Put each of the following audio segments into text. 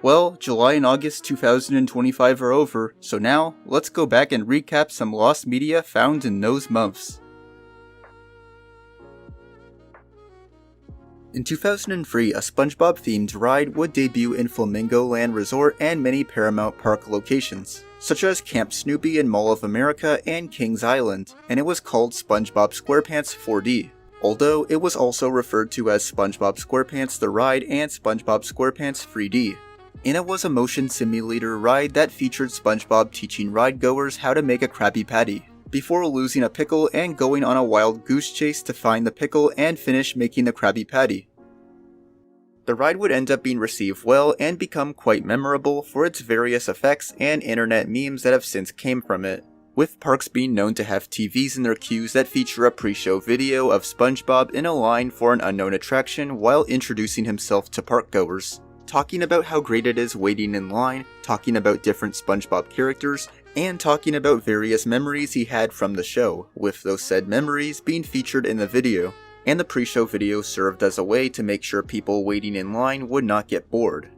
Well, July and August 2025 are over, so now, let's go back and recap some lost media found in those months. In 2003, a SpongeBob-themed ride would debut in Flamingo Land Resort and many Paramount Park locations, such as Camp Snoopy and Mall of America and Kings Island, and it was called SpongeBob SquarePants 4D. Although it was also referred to as SpongeBob SquarePants The Ride and SpongeBob SquarePants 3D. And it was a motion simulator ride that featured SpongeBob teaching ride-goers how to make a Krabby Patty, before losing a pickle and going on a wild goose chase to find the pickle and finish making the Krabby Patty. The ride would end up being received well and become quite memorable for its various effects and internet memes that have since came from it, with parks being known to have TVs in their queues that feature a pre-show video of SpongeBob in a line for an unknown attraction while introducing himself to parkgoers, talking about how great it is waiting in line, talking about different SpongeBob characters, and talking about various memories he had from the show, with those said memories being featured in the video. And the pre-show video served as a way to make sure people waiting in line would not get bored.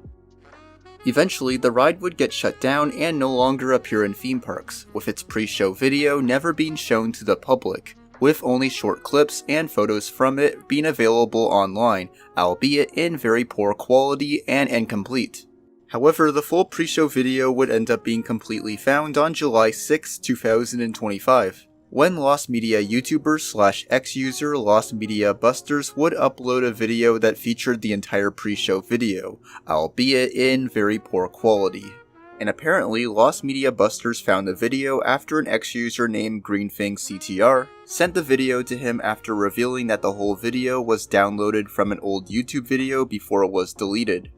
Eventually, the ride would get shut down and no longer appear in theme parks, with its pre-show video never being shown to the public, with only short clips and photos from it being available online, albeit in very poor quality and incomplete. However, the full pre-show video would end up being completely found on July 6, 2025, when Lost Media YouTuber / ex-user Lost Media Busters would upload a video that featured the entire pre-show video, albeit in very poor quality. And apparently, Lost Media Busters found the video after an ex-user named GreenFangCTR sent the video to him after revealing that the whole video was downloaded from an old YouTube video before it was deleted.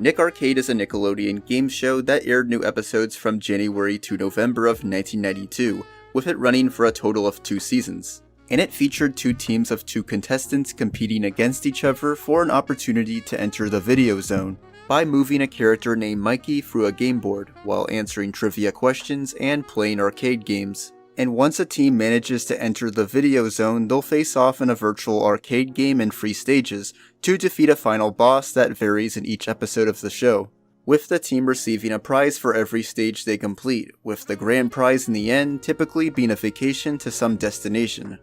Nick Arcade is a Nickelodeon game show that aired new episodes from January to November of 1992, with it running for a total of 2 seasons. And it featured 2 teams of 2 contestants competing against each other for an opportunity to enter the video zone, by moving a character named Mikey through a game board, while answering trivia questions and playing arcade games. And once a team manages to enter the video zone, they'll face off in a virtual arcade game in 3 stages, to defeat a final boss that varies in each episode of the show, with the team receiving a prize for every stage they complete, with the grand prize in the end typically being a vacation to some destination.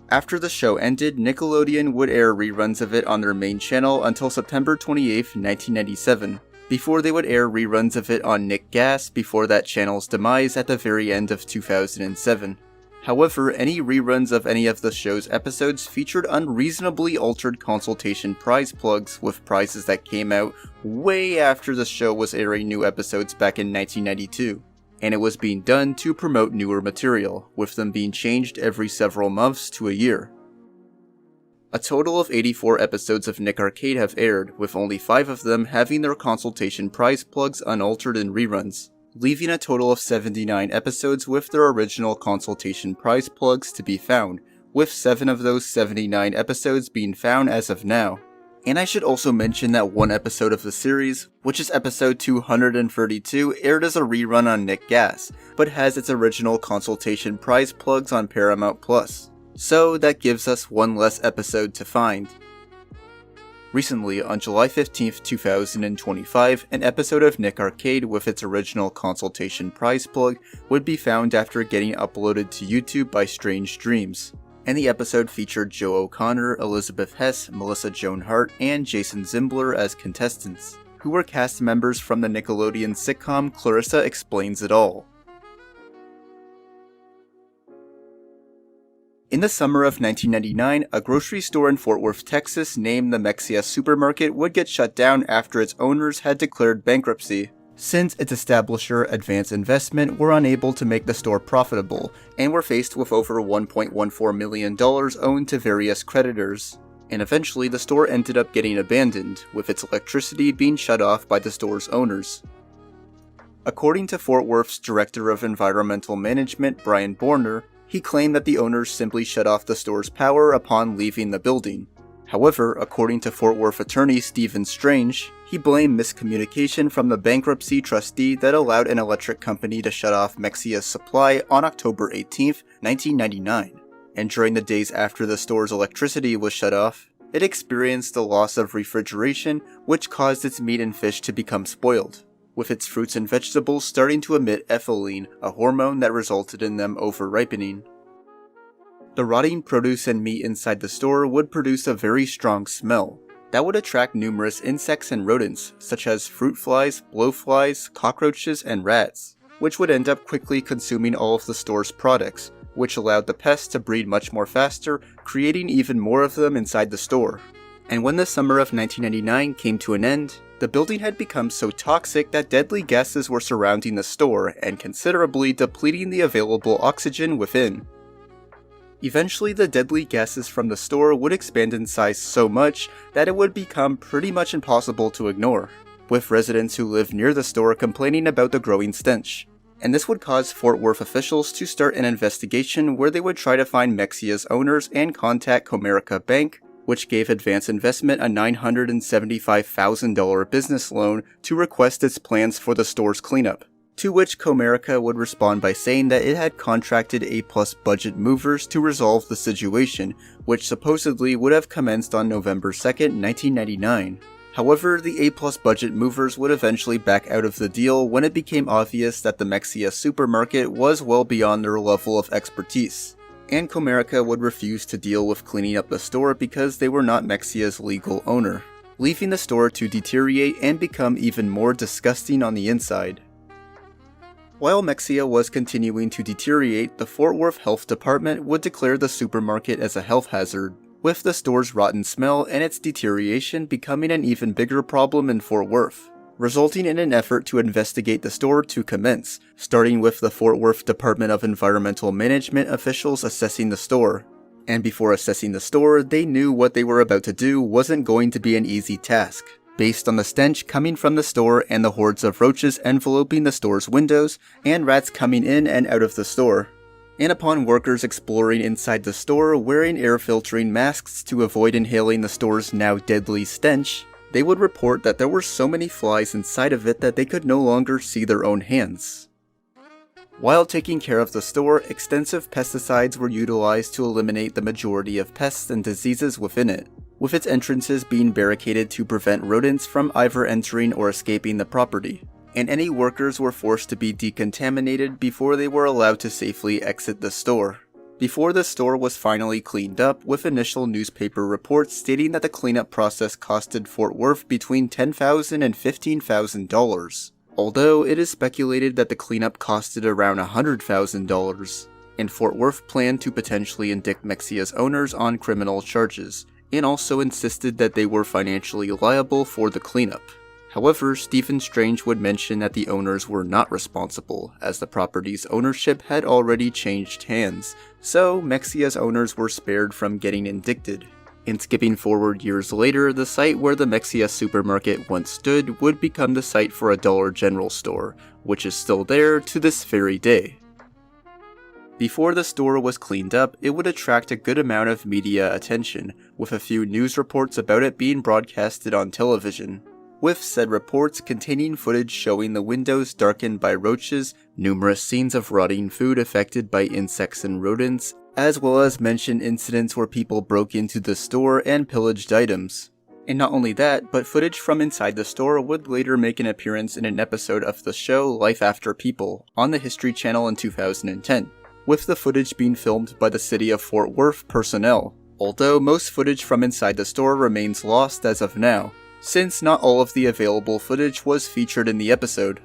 After the show ended, Nickelodeon would air reruns of it on their main channel until September 28, 1997, before they would air reruns of it on Nick Gas before that channel's demise at the very end of 2007. However, any reruns of any of the show's episodes featured unreasonably altered Consolation prize plugs with prizes that came out way after the show was airing new episodes back in 1992, and it was being done to promote newer material, with them being changed every several months to a year. A total of 84 episodes of Nick Arcade have aired, with only 5 of them having their Consolation prize plugs unaltered in reruns, leaving a total of 79 episodes with their original Consolation prize plugs to be found, with 7 of those 79 episodes being found as of now. And I should also mention that one episode of the series, which is episode 232, aired as a rerun on Nick Gas, but has its original Consolation prize plugs on Paramount+. So that gives us one less episode to find. Recently, on July 15, 2025, an episode of Nick Arcade with its original Consolation prize plug would be found after getting uploaded to YouTube by Strange Dreams. And the episode featured Joe O'Connor, Elizabeth Hess, Melissa Joan Hart, and Jason Zimbler as contestants, who were cast members from the Nickelodeon sitcom Clarissa Explains It All. In the summer of 1999, a grocery store in Fort Worth, Texas named the Mexcia supermarket would get shut down after its owners had declared bankruptcy, since its establisher, Advance Investment, were unable to make the store profitable, and were faced with over $1.14 million owed to various creditors. And eventually the store ended up getting abandoned, with its electricity being shut off by the store's owners. According to Fort Worth's Director of Environmental Management, Brian Borner, he claimed that the owners simply shut off the store's power upon leaving the building. However, according to Fort Worth attorney Stephen Strange, he blamed miscommunication from the bankruptcy trustee that allowed an electric company to shut off Mexcia's supply on October 18, 1999. And during the days after the store's electricity was shut off, It experienced a loss of refrigeration, which caused its meat and fish to become spoiled, with its fruits and vegetables starting to emit ethylene, a hormone that resulted in them over-ripening. The rotting produce and meat inside the store would produce a very strong smell that would attract numerous insects and rodents, such as fruit flies, blowflies, cockroaches, and rats, which would end up quickly consuming all of the store's products, which allowed the pests to breed much more faster, creating even more of them inside the store. And when the summer of 1999 came to an end, the building had become so toxic that deadly gases were surrounding the store and considerably depleting the available oxygen within. Eventually, the deadly gases from the store would expand in size so much that it would become pretty much impossible to ignore, with residents who lived near the store complaining about the growing stench. And this would cause Fort Worth officials to start an investigation where they would try to find Mexcia's owners and contact Comerica Bank, which gave Advance Investment a $975,000 business loan to request its plans for the store's cleanup. To which Comerica would respond by saying that it had contracted A-plus budget movers to resolve the situation, which supposedly would have commenced on November 2nd, 1999. However, the A-plus budget movers would eventually back out of the deal when it became obvious that the Mexcia supermarket was well beyond their level of expertise, and Comerica would refuse to deal with cleaning up the store because they were not Mexcia's legal owner, leaving the store to deteriorate and become even more disgusting on the inside. While Mexcia was continuing to deteriorate, the Fort Worth Health Department would declare the supermarket as a health hazard, with the store's rotten smell and its deterioration becoming an even bigger problem in Fort Worth, resulting in an effort to investigate the store to commence, starting with the Fort Worth Department of Environmental Management officials assessing the store. And before assessing the store, they knew what they were about to do wasn't going to be an easy task, based on the stench coming from the store and the hordes of roaches enveloping the store's windows, and rats coming in and out of the store. And upon workers exploring inside the store wearing air filtering masks to avoid inhaling the store's now deadly stench, they would report that there were so many flies inside of it that they could no longer see their own hands. While taking care of the store, extensive pesticides were utilized to eliminate the majority of pests and diseases within it, with its entrances being barricaded to prevent rodents from either entering or escaping the property, and any workers were forced to be decontaminated before they were allowed to safely exit the store. Before the store was finally cleaned up, with initial newspaper reports stating that the cleanup process costed Fort Worth between $10,000 and $15,000, although it is speculated that the cleanup costed around $100,000, and Fort Worth planned to potentially indict Mexcia's owners on criminal charges, and also insisted that they were financially liable for the cleanup. However, Stephen Strange would mention that the owners were not responsible, as the property's ownership had already changed hands, so Mexcia's owners were spared from getting indicted. And skipping forward years later, the site where the Mexcia supermarket once stood would become the site for a Dollar General store, which is still there to this very day. Before the store was cleaned up, it would attract a good amount of media attention, with a few news reports about it being broadcasted on television, with said reports containing footage showing the windows darkened by roaches, numerous scenes of rotting food affected by insects and rodents, as well as mention incidents where people broke into the store and pillaged items. And not only that, but footage from inside the store would later make an appearance in an episode of the show Life After People on the History Channel in 2010. With the footage being filmed by the City of Fort Worth personnel, although most footage from inside the store remains lost as of now, since not all of the available footage was featured in the episode.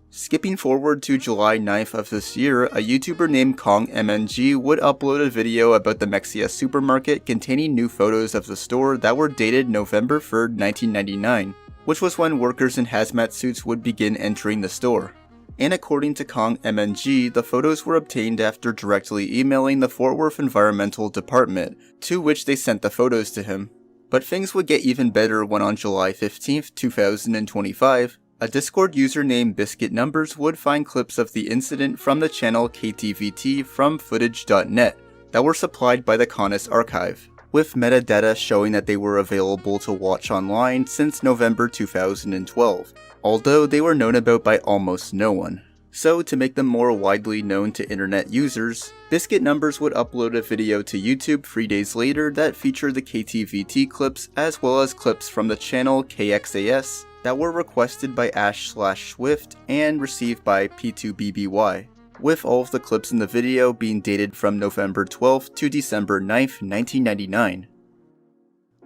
Skipping forward to July 9th of this year, a YouTuber named KongMNG would upload a video about the Mexcia supermarket containing new photos of the store that were dated November 3rd, 1999, which was when workers in hazmat suits would begin entering the store. And according to KongMNG, the photos were obtained after directly emailing the Fort Worth Environmental Department, to which they sent the photos to him. But things would get even better when on July 15th, 2025, a Discord user named Biscuit Numbers would find clips of the incident from the channel KTVT from footage.net that were supplied by the Conus archive, with metadata showing that they were available to watch online since November 2012, although they were known about by almost no one. So to make them more widely known to internet users, Biscuit Numbers would upload a video to YouTube 3 days later that featured the KTVT clips as well as clips from the channel KXAS that were requested by Ash/Swift and received by P2BBY, with all of the clips in the video being dated from November 12th to December 9th, 1999.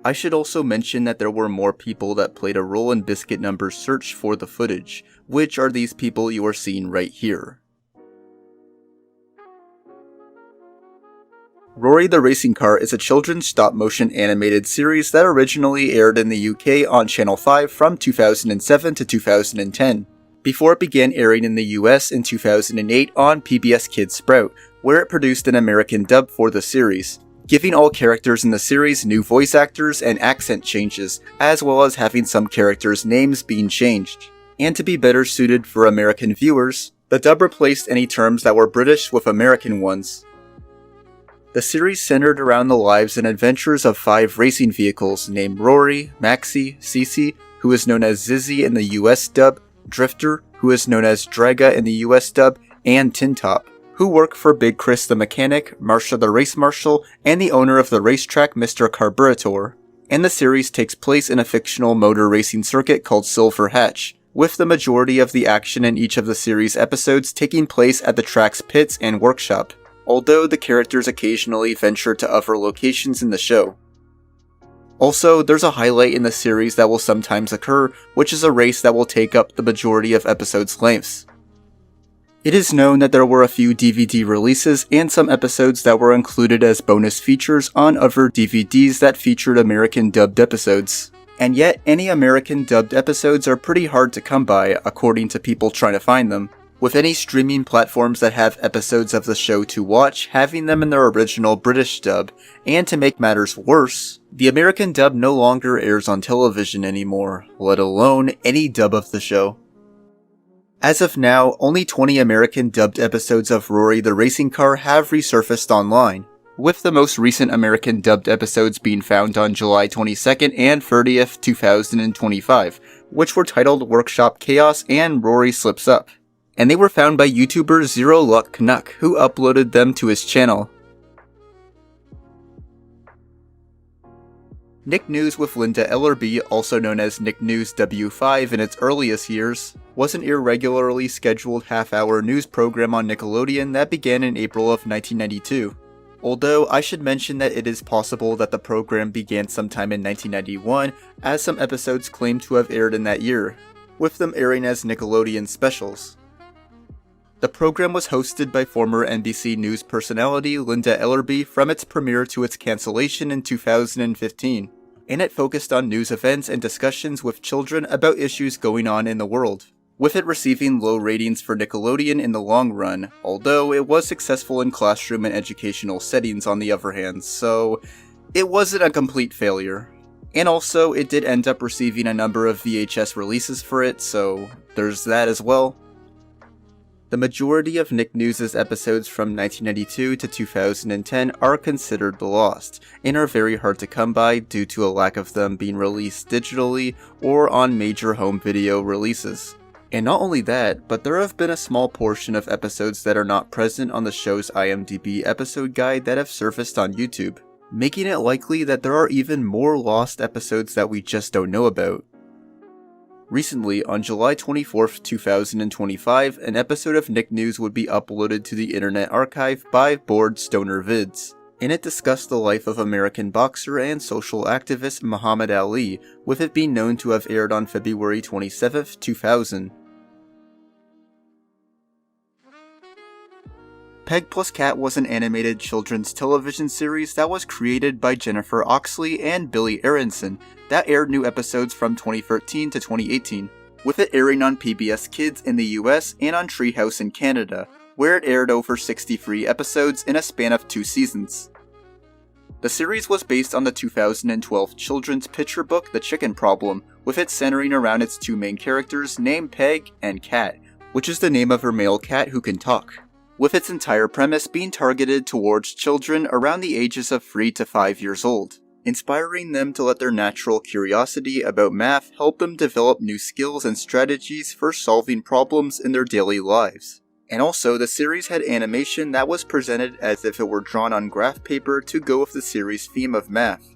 I should also mention that there were more people that played a role in Biscuit Numbers' search for the footage, which are these people you are seeing right here. Roary the Racing Car is a children's stop-motion animated series that originally aired in the UK on Channel 5 from 2007 to 2010, before it began airing in the US in 2008 on PBS Kids Sprout, where it produced an American dub for the series, giving all characters in the series new voice actors and accent changes, as well as having some characters' names being changed. And to be better suited for American viewers, the dub replaced any terms that were British with American ones. The series centered around the lives and adventures of 5 racing vehicles named Roary, Mexcia, Cece, who is known as Zizzy in the US dub, Drifter, who is known as Draga in the US dub, and Tin Top, who work for Big Chris the mechanic, Marsha the race marshal, and the owner of the racetrack Mr. Carburetor. And the series takes place in a fictional motor racing circuit called Silver Hatch, with the majority of the action in each of the series episodes taking place at the track's pits and workshop, although the characters occasionally venture to other locations in the show. Also, there's a highlight in the series that will sometimes occur, which is a race that will take up the majority of episodes' lengths. It is known that there were a few DVD releases and some episodes that were included as bonus features on other DVDs that featured American dubbed episodes. And yet, any American dubbed episodes are pretty hard to come by, according to people trying to find them, with any streaming platforms that have episodes of the show to watch having them in their original British dub, and to make matters worse, the American dub no longer airs on television anymore, let alone any dub of the show. As of now, only 20 American dubbed episodes of Roary the Racing Car have resurfaced online, with the most recent American dubbed episodes being found on July 22nd and 30th, 2025, which were titled Workshop Chaos and Roary Slips Up. And they were found by YouTuber Zero Luck Canuck, who uploaded them to his channel. Nick News with Linda Ellerby, also known as Nick News W5 in its earliest years, was an irregularly scheduled half-hour news program on Nickelodeon that began in April of 1992. Although I should mention that it is possible that the program began sometime in 1991, as some episodes claim to have aired in that year, with them airing as Nickelodeon specials. The program was hosted by former NBC News personality Linda Ellerby from its premiere to its cancellation in 2015, and it focused on news events and discussions with children about issues going on in the world, with it receiving low ratings for Nickelodeon in the long run, although it was successful in classroom and educational settings on the other hand, so it wasn't a complete failure. And also, it did end up receiving a number of VHS releases for it, so there's that as well. The majority of Nick News' episodes from 1992 to 2010 are considered lost, and are very hard to come by due to a lack of them being released digitally or on major home video releases. And not only that, but there have been a small portion of episodes that are not present on the show's IMDb episode guide that have surfaced on YouTube, making it likely that there are even more lost episodes that we just don't know about. Recently, on July 24th, 2025, an episode of Nick News would be uploaded to the Internet Archive by Bored Stoner Vids, and it discussed the life of American boxer and social activist Muhammad Ali, with it being known to have aired on February 27th, 2000. Peg Plus Cat was an animated children's television series that was created by Jennifer Oxley and Billy Aronson that aired new episodes from 2013 to 2018, with it airing on PBS Kids in the US and on Treehouse in Canada, where it aired over 63 episodes in a span of 2 seasons. The series was based on the 2012 children's picture book The Chicken Problem, with it centering around its 2 main characters named Peg and Cat, which is the name of her male cat who can talk, with its entire premise being targeted towards children around the ages of 3 to 5 years old. inspiring them to let their natural curiosity about math help them develop new skills and strategies for solving problems in their daily lives. And also, the series had animation that was presented as if it were drawn on graph paper to go with the series' theme of math.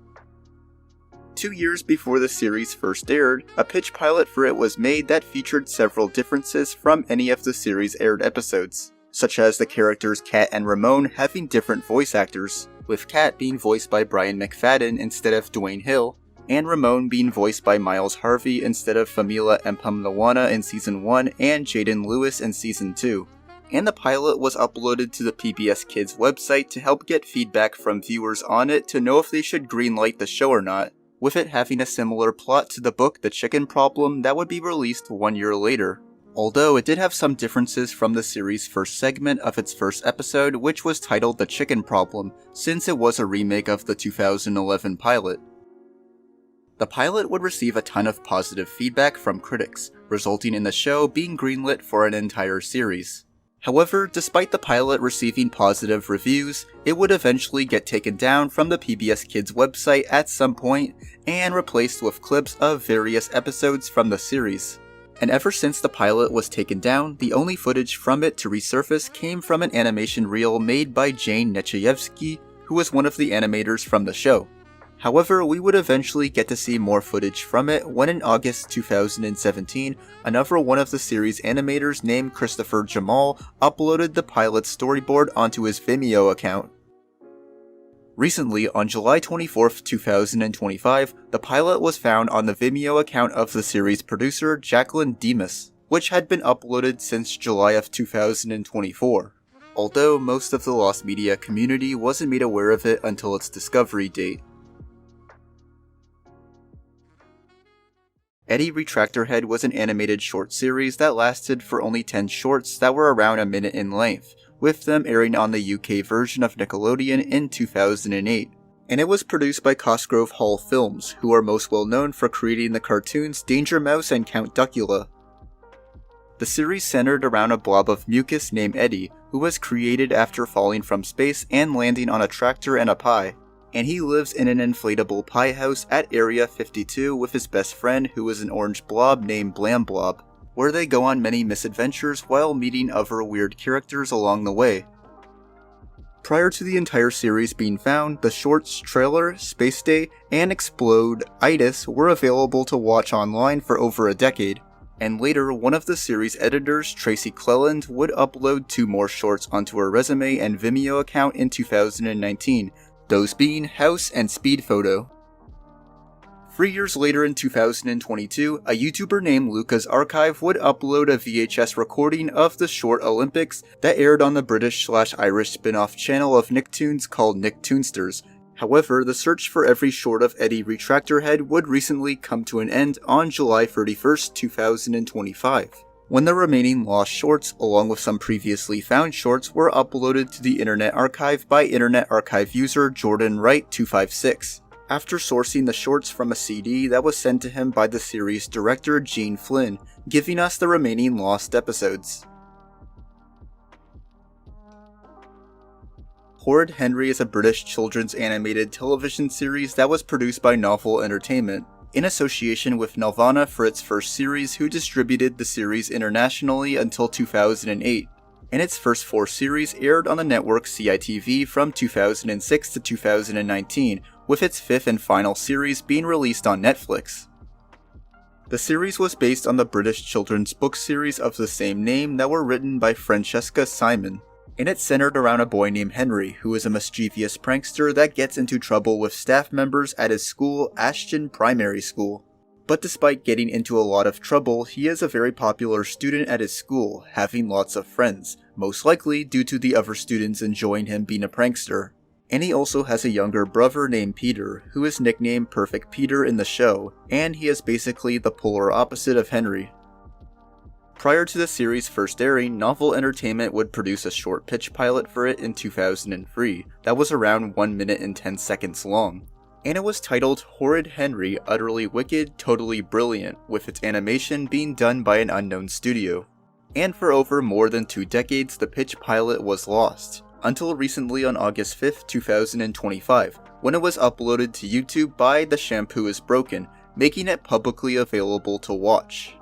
2 years before the series first aired, a pitch pilot for it was made that featured several differences from any of the series' aired episodes, such as the characters Kat and Ramon having different voice actors, with Kat being voiced by Brian McFadden instead of Dwayne Hill, and Ramon being voiced by Miles Harvey instead of Famila Mpumlawana in Season 1 and Jaden Lewis in Season 2. And the pilot was uploaded to the PBS Kids website to help get feedback from viewers on it to know if they should greenlight the show or not, with it having a similar plot to the book The Chicken Problem that would be released 1 year later. Although it did have some differences from the series' first segment of its first episode, which was titled The Chicken Problem, since it was a remake of the 2011 pilot. The pilot would receive a ton of positive feedback from critics, resulting in the show being greenlit for an entire series. However, despite the pilot receiving positive reviews, it would eventually get taken down from the PBS Kids website at some point and replaced with clips of various episodes from the series. And ever since the pilot was taken down, the only footage from it to resurface came from an animation reel made by Jane Nechayevsky, who was one of the animators from the show. However, we would eventually get to see more footage from it when in August 2017, another one of the series' animators named Christopher Jamal uploaded the pilot's storyboard onto his Vimeo account. Recently, on July 24, 2025, the pilot was found on the Vimeo account of the series' producer Jacqueline Demas, which had been uploaded since July of 2024, although most of the Lost Media community wasn't made aware of it until its discovery date. Eddie Retractorhead was an animated short series that lasted for only 10 shorts that were around a minute in length, with them airing on the UK version of Nickelodeon in 2008. And it was produced by Cosgrove Hall Films, who are most well known for creating the cartoons Danger Mouse and Count Duckula. The series centered around a blob of mucus named Eddie, who was created after falling from space and landing on a tractor and a pie. And he lives in an inflatable pie house at Area 52 with his best friend who is an orange blob named Blam Blob, where they go on many misadventures while meeting other weird characters along the way. Prior to the entire series being found, the shorts Trailer, Space Day, and Explode-itis were available to watch online for over a decade, and later one of the series' editors, Tracy Cleland, would upload 2 more shorts onto her resume and Vimeo account in 2019, those being House and Speed Photo. 3 years later in 2022, a YouTuber named Luca's Archive would upload a VHS recording of the Short Olympics that aired on the British/Irish spin-off channel of Nicktoons called Nicktoonsters. However, the search for every short of Eddie Retractorhead would recently come to an end on July 31st, 2025, when the remaining lost shorts, along with some previously found shorts, were uploaded to the Internet Archive by Internet Archive user Jordan Wright 256. After sourcing the shorts from a CD that was sent to him by the series director Gene Flynn, giving us the remaining lost episodes. Horrid Henry is a British children's animated television series that was produced by Novel Entertainment, in association with Nelvana for its first series, who distributed the series internationally until 2008. And its first 4 series aired on the network CITV from 2006 to 2019, with its 5th and final series being released on Netflix. The series was based on the British children's book series of the same name that were written by Francesca Simon, and it centered around a boy named Henry, who is a mischievous prankster that gets into trouble with staff members at his school, Ashton Primary School. But despite getting into a lot of trouble, he is a very popular student at his school, having lots of friends, most likely due to the other students enjoying him being a prankster. And he also has a younger brother named Peter, who is nicknamed Perfect Peter in the show, and he is basically the polar opposite of Henry. Prior to the series' first airing, Novel Entertainment would produce a short pitch pilot for it in 2003 that was around 1 minute and 10 seconds long. And it was titled Horrid Henry Utterly Wicked, Totally Brilliant, with its animation being done by an unknown studio. And for over more than 2 decades, the pitch pilot was lost, until recently on August 5th, 2025, when it was uploaded to YouTube by The Shampoo is Broken, making it publicly available to watch.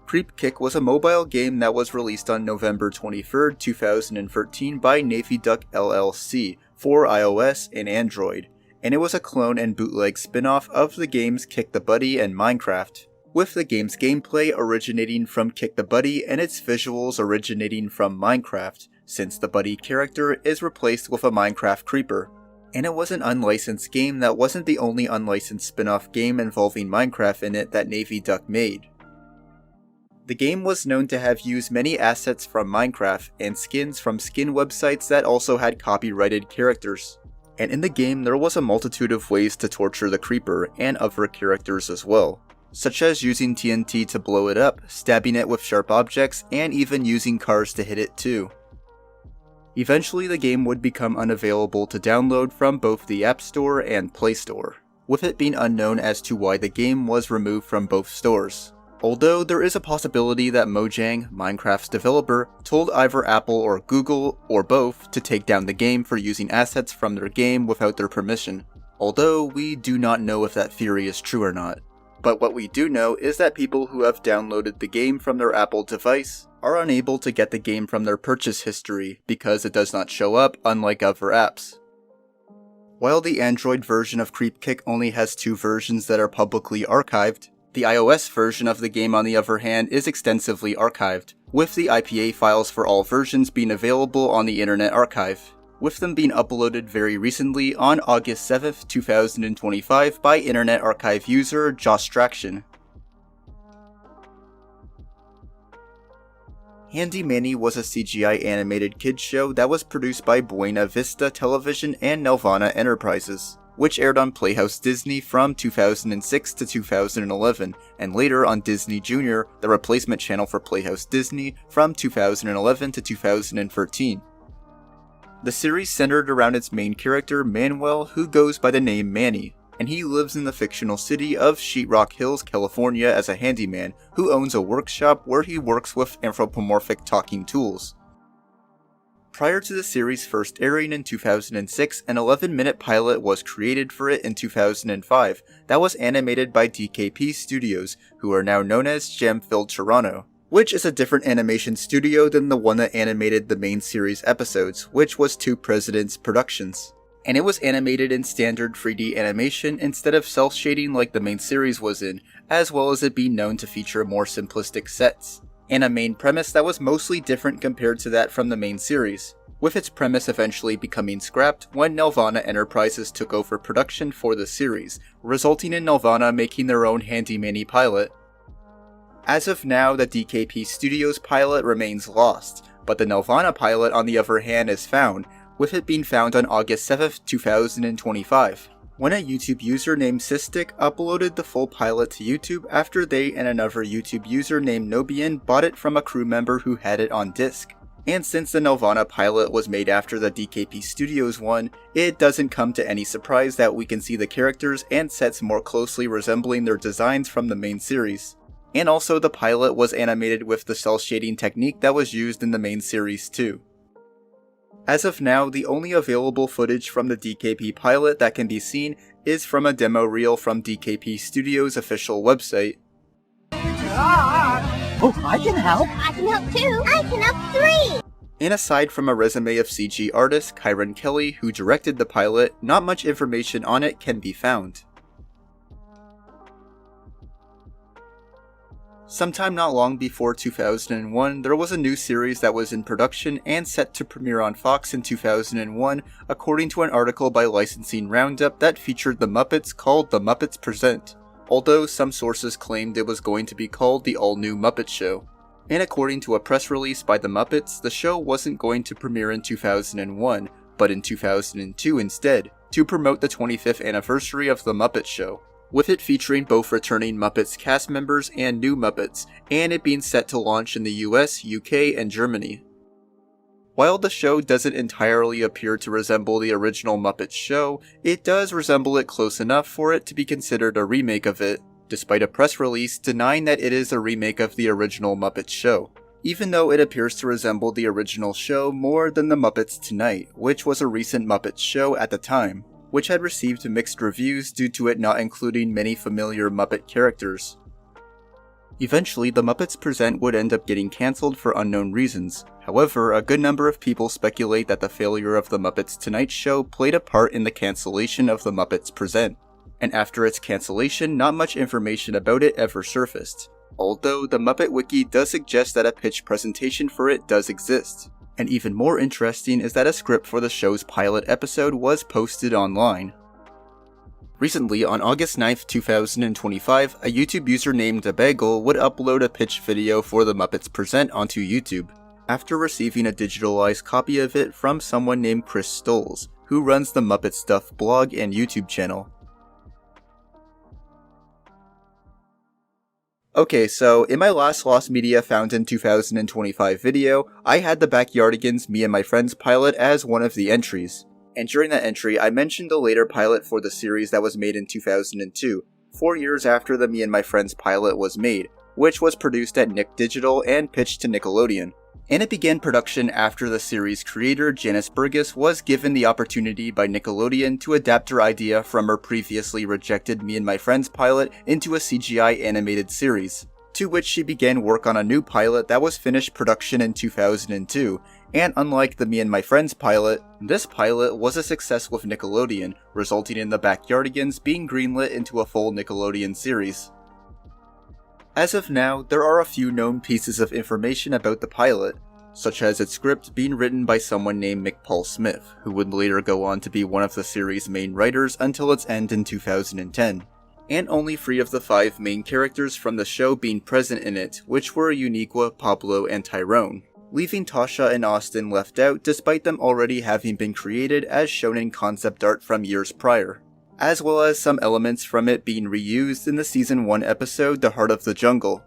Creep Kick was a mobile game that was released on November 23rd, 2013 by Navy Duck LLC for iOS and Android, and it was a clone and bootleg spin-off of the games Kick the Buddy and Minecraft, with the game's gameplay originating from Kick the Buddy and its visuals originating from Minecraft, since the Buddy character is replaced with a Minecraft creeper. And it was an unlicensed game that wasn't the only unlicensed spin-off game involving Minecraft in it that Navy Duck made. The game was known to have used many assets from Minecraft and skins from skin websites that also had copyrighted characters. And in the game there was a multitude of ways to torture the creeper and other characters as well, such as using TNT to blow it up, stabbing it with sharp objects, and even using cars to hit it too. Eventually the game would become unavailable to download from both the App Store and Play Store, with it being unknown as to why the game was removed from both stores. Although there is a possibility that Mojang, Minecraft's developer, told either Apple or Google, or both, to take down the game for using assets from their game without their permission. Although we do not know if that theory is true or not. But what we do know is that people who have downloaded the game from their Apple device are unable to get the game from their purchase history because it does not show up, unlike other apps. While the Android version of Creep Kick only has 2 versions that are publicly archived, the iOS version of the game, on the other hand, is extensively archived, with the IPA files for all versions being available on the Internet Archive, with them being uploaded very recently on August 7th, 2025 by Internet Archive user Jostraction. Handy Manny was a CGI animated kids show that was produced by Buena Vista Television and Nelvana Enterprises, which aired on Playhouse Disney from 2006 to 2011, and later on Disney Junior, the replacement channel for Playhouse Disney, from 2011 to 2013. The series centered around its main character, Manuel, who goes by the name Manny, and he lives in the fictional city of Sheetrock Hills, California as a handyman who owns a workshop where he works with anthropomorphic talking tools. Prior to the series' first airing in 2006, an 11-minute pilot was created for it in 2005 that was animated by DKP Studios, who are now known as Jam-Filled Toronto, which is a different animation studio than the one that animated the main series episodes, which was Two Presidents Productions. And it was animated in standard 3D animation instead of self-shading like the main series was in, as well as it being known to feature more simplistic sets, and a main premise that was mostly different compared to that from the main series, with its premise eventually becoming scrapped when Nelvana Enterprises took over production for the series, resulting in Nelvana making their own Handy Manny pilot. As of now, the DKP Studios pilot remains lost, but the Nelvana pilot on the other hand is found, with it being found on August 7th, 2025, when a YouTube user named Cystic uploaded the full pilot to YouTube after they and another YouTube user named Nobian bought it from a crew member who had it on disc. And since the Nelvana pilot was made after the DKP Studios one, it doesn't come to any surprise that we can see the characters and sets more closely resembling their designs from the main series. And also the pilot was animated with the cel shading technique that was used in the main series too. As of now, the only available footage from the DKP pilot that can be seen is from a demo reel from DKP Studios' official website. Oh, I can help! I can help too! I can help 3! And aside from a resume of CG artist Kyron Kelly, who directed the pilot, not much information on it can be found. Sometime not long before 2001, there was a new series that was in production and set to premiere on Fox in 2001, according to an article by Licensing Roundup that featured the Muppets called The Muppets Present, although some sources claimed it was going to be called The All-New Muppet Show. And according to a press release by the Muppets, the show wasn't going to premiere in 2001, but in 2002 instead, to promote the 25th anniversary of The Muppet Show, with it featuring both returning Muppets cast members and new Muppets, and it being set to launch in the US, UK, and Germany. While the show doesn't entirely appear to resemble the original Muppets show, it does resemble it close enough for it to be considered a remake of it, despite a press release denying that it is a remake of the original Muppets show. even though it appears to resemble the original show more than The Muppets Tonight, which was a recent Muppets show at the time, which had received mixed reviews due to it not including many familiar Muppet characters. Eventually, The Muppets Present would end up getting cancelled for unknown reasons. However, a good number of people speculate that the failure of The Muppets Tonight show played a part in the cancellation of The Muppets Present. And after its cancellation, not much information about it ever surfaced. Although the Muppet Wiki does suggest that a pitch presentation for it does exist. And even more interesting is that a script for the show's pilot episode was posted online. Recently, on August 9th, 2025, a YouTube user named Bagel would upload a pitch video for The Muppets Present onto YouTube, after receiving a digitalized copy of it from someone named Chris Stoles, who runs the Muppet Stuff blog and YouTube channel. Okay, so in my last Lost Media Found in 2025 video, I had the Backyardigans Me and My Friends pilot as one of the entries. And during that entry, I mentioned a later pilot for the series that was made in 2002, 4 years after the Me and My Friends pilot was made, which was produced at Nick Digital and pitched to Nickelodeon. And it began production after the series creator Janice Burgess was given the opportunity by Nickelodeon to adapt her idea from her previously rejected Me and My Friends pilot into a CGI animated series, to which she began work on a new pilot that was finished production in 2002, and unlike the Me and My Friends pilot, this pilot was a success with Nickelodeon, resulting in the Backyardigans being greenlit into a full Nickelodeon series. As of now, there are a few known pieces of information about the pilot, such as its script being written by someone named McPaul Smith, who would later go on to be one of the series' main writers until its end in 2010, and only 3 of the 5 main characters from the show being present in it, which were Uniqua, Pablo, and Tyrone, leaving Tasha and Austin left out despite them already having been created as shown in concept art from years prior, as well as some elements from it being reused in the Season 1 episode The Heart of the Jungle.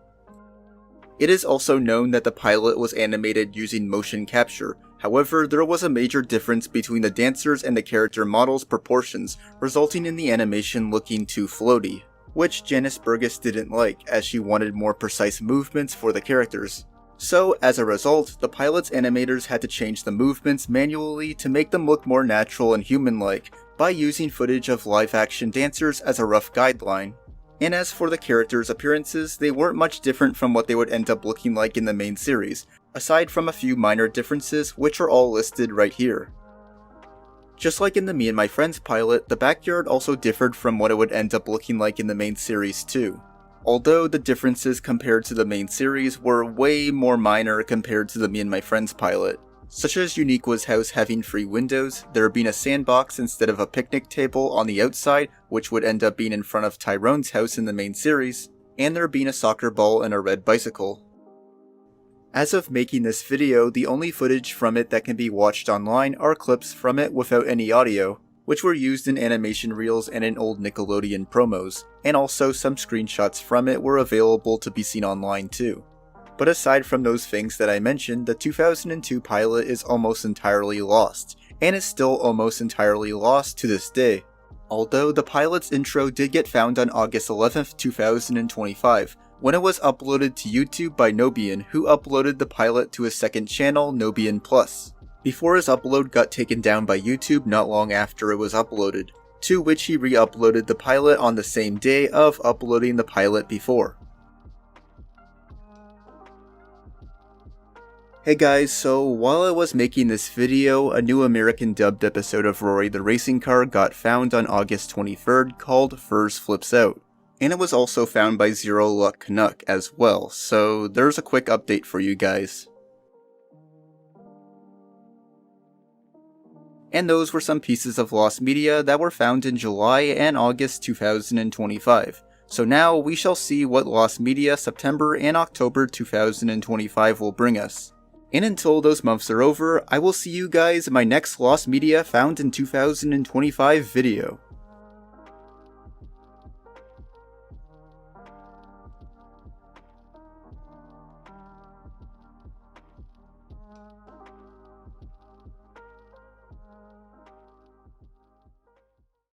It is also known that the pilot was animated using motion capture, however there was a major difference between the dancers and the character models' proportions, resulting in the animation looking too floaty, which Janice Burgess didn't like as she wanted more precise movements for the characters. So, as a result, the pilot's animators had to change the movements manually to make them look more natural and human-like, by using footage of live-action dancers as a rough guideline. And as for the characters' appearances, they weren't much different from what they would end up looking like in the main series, aside from a few minor differences which are all listed right here. Just like in the Me and My Friends pilot, the backyard also differed from what it would end up looking like in the main series too. Although the differences compared to the main series were way more minor compared to the Me and My Friends pilot, such as Uniqua's house having 3 windows, there being a sandbox instead of a picnic table on the outside, which would end up being in front of Tyrone's house in the main series, and there being a soccer ball and a red bicycle. As of making this video, the only footage from it that can be watched online are clips from it without any audio, which were used in animation reels and in old Nickelodeon promos, and also some screenshots from it were available to be seen online too. But aside from those things that I mentioned, the 2002 pilot is almost entirely lost, and is still almost entirely lost to this day. Although the pilot's intro did get found on August 11th, 2025, when it was uploaded to YouTube by Nobian, who uploaded the pilot to his second channel, Nobian Plus, before his upload got taken down by YouTube not long after it was uploaded, to which he re-uploaded the pilot on the same day of uploading the pilot before. Hey guys, so while I was making this video, a new American dubbed episode of Roary the Racing Car got found on August 23rd called Furz Flips Out. And it was also found by Zero Luck Canuck as well, so there's a quick update for you guys. And those were some pieces of lost media that were found in July and August 2025. So now we shall see what lost media September and October 2025 will bring us. And until those months are over, I will see you guys in my next lost media found in 2025 video.